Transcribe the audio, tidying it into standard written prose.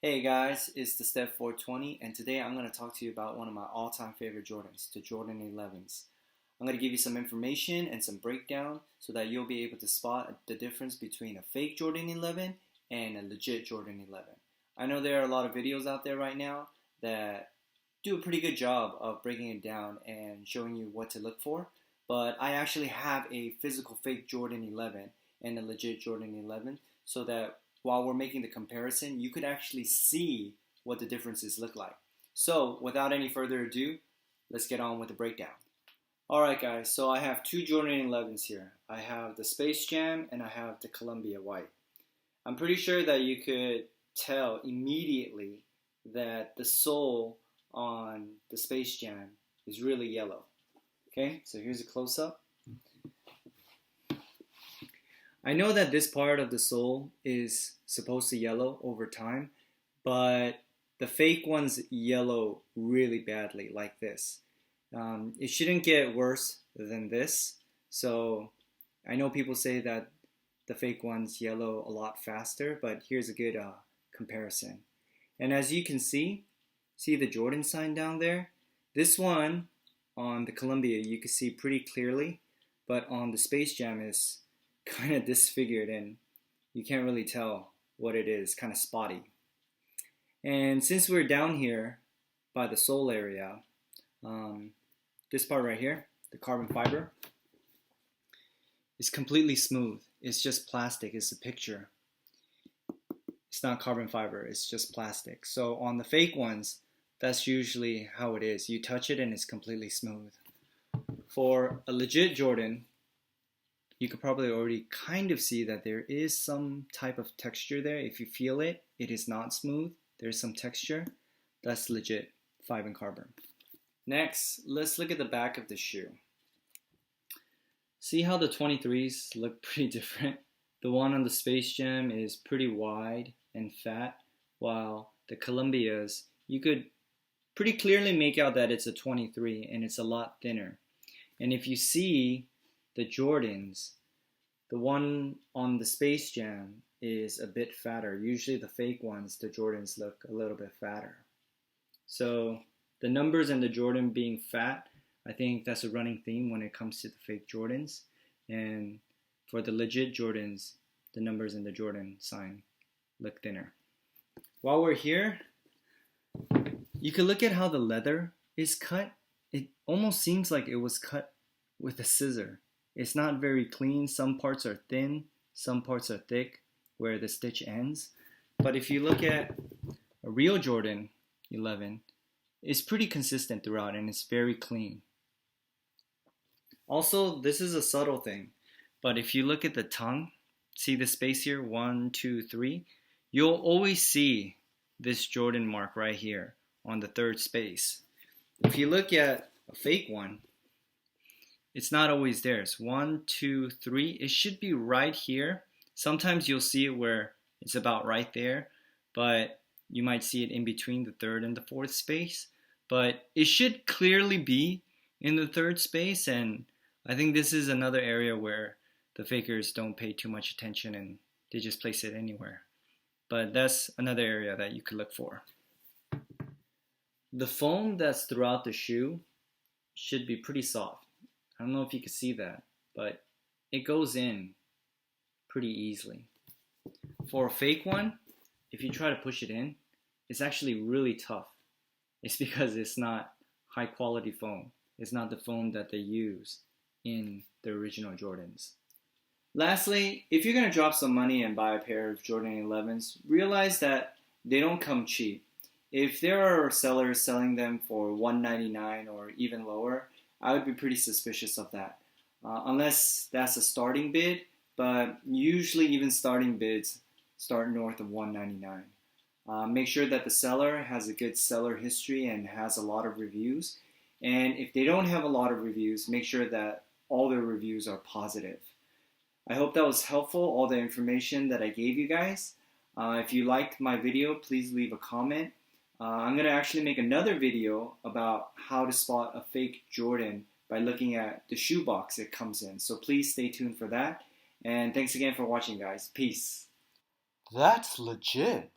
Hey guys, it's the Step 420, and today I'm going to talk to you about one of my all-time favorite Jordans, the Jordan 11s. I'm going to give you some information and some breakdown so that you'll be able to spot the difference between a fake Jordan 11 and a legit Jordan 11. I know there are a lot of videos out there right now that do a pretty good job of breaking it down and showing you what to look for, but I actually have a physical fake Jordan 11 and a legit Jordan 11 so that while we're making the comparison, you could actually see what the differences look like. So without any further ado, let's get on with the breakdown. Alright guys, so I have two Jordan 11s here. I have the Space Jam and I have the Columbia White. I'm pretty sure that you could tell immediately that the sole on the Space Jam is really yellow. Okay, so here's a close-up. I know that this part of the sole is supposed to yellow over time, but the fake ones yellow really badly like this. It shouldn't get worse than this. So I know people say that the fake ones yellow a lot faster, but here's a good comparison. And as you can see the Jordan sign down there? This one on the Columbia you can see pretty clearly, but on the Space Jam is kind of disfigured and you can't really tell what it is, kind of spotty. And since we're down here by the sole area, this part right here, the carbon fiber, is completely smooth. It's just plastic, it's a picture. It's not carbon fiber, it's just plastic. So on the fake ones, that's usually how it is. You touch it and it's completely smooth. For a legit Jordan, you could probably already kind of see that there is some type of texture there. If you feel it, it is not smooth. There's some texture. That's legit 5 carbon. Next, let's look at the back of the shoe. See how the 23s look pretty different? The one on the Space Jam is pretty wide and fat, while the Columbias, you could pretty clearly make out that it's a 23 and it's a lot thinner. And if you see the Jordans, the one on the Space Jam is a bit fatter. Usually the fake ones, the Jordans, look a little bit fatter. So the numbers and the Jordan being fat, I think that's a running theme when it comes to the fake Jordans. And for the legit Jordans, the numbers and the Jordan sign look thinner. While we're here, you can look at how the leather is cut. It almost seems like it was cut with a scissor. It's not very clean. Some parts are thin, some parts are thick where the stitch ends. But if you look at a real Jordan 11, it's pretty consistent throughout and it's very clean. Also, this is a subtle thing, but if you look at the tongue, see the space here, 1, 2, 3, you'll always see this Jordan mark right here on the third space. If you look at a fake one, it's not always there. It's 1, 2, 3. It should be right here. Sometimes you'll see it where it's about right there, but you might see it in between the third and the fourth space. But it should clearly be in the third space, and I think this is another area where the fakers don't pay too much attention and they just place it anywhere. But that's another area that you could look for. The foam that's throughout the shoe should be pretty soft. I don't know if you can see that, but it goes in pretty easily. For a fake one, if you try to push it in, it's actually really tough. It's because it's not high quality foam. It's not the foam that they use in the original Jordans. Lastly, if you're going to drop some money and buy a pair of Jordan 11s, realize that they don't come cheap. If there are sellers selling them for $199 or even lower, I would be pretty suspicious of that. Unless that's a starting bid, but usually even starting bids start north of $199. Make sure that the seller has a good seller history and has a lot of reviews. And if they don't have a lot of reviews, make sure that all their reviews are positive. I hope that was helpful, all the information that I gave you guys. If you liked my video, please leave a comment. I'm going to actually make another video about how to spot a fake Jordan by looking at the shoebox it comes in. So please stay tuned for that. And thanks again for watching, guys. Peace. That's legit.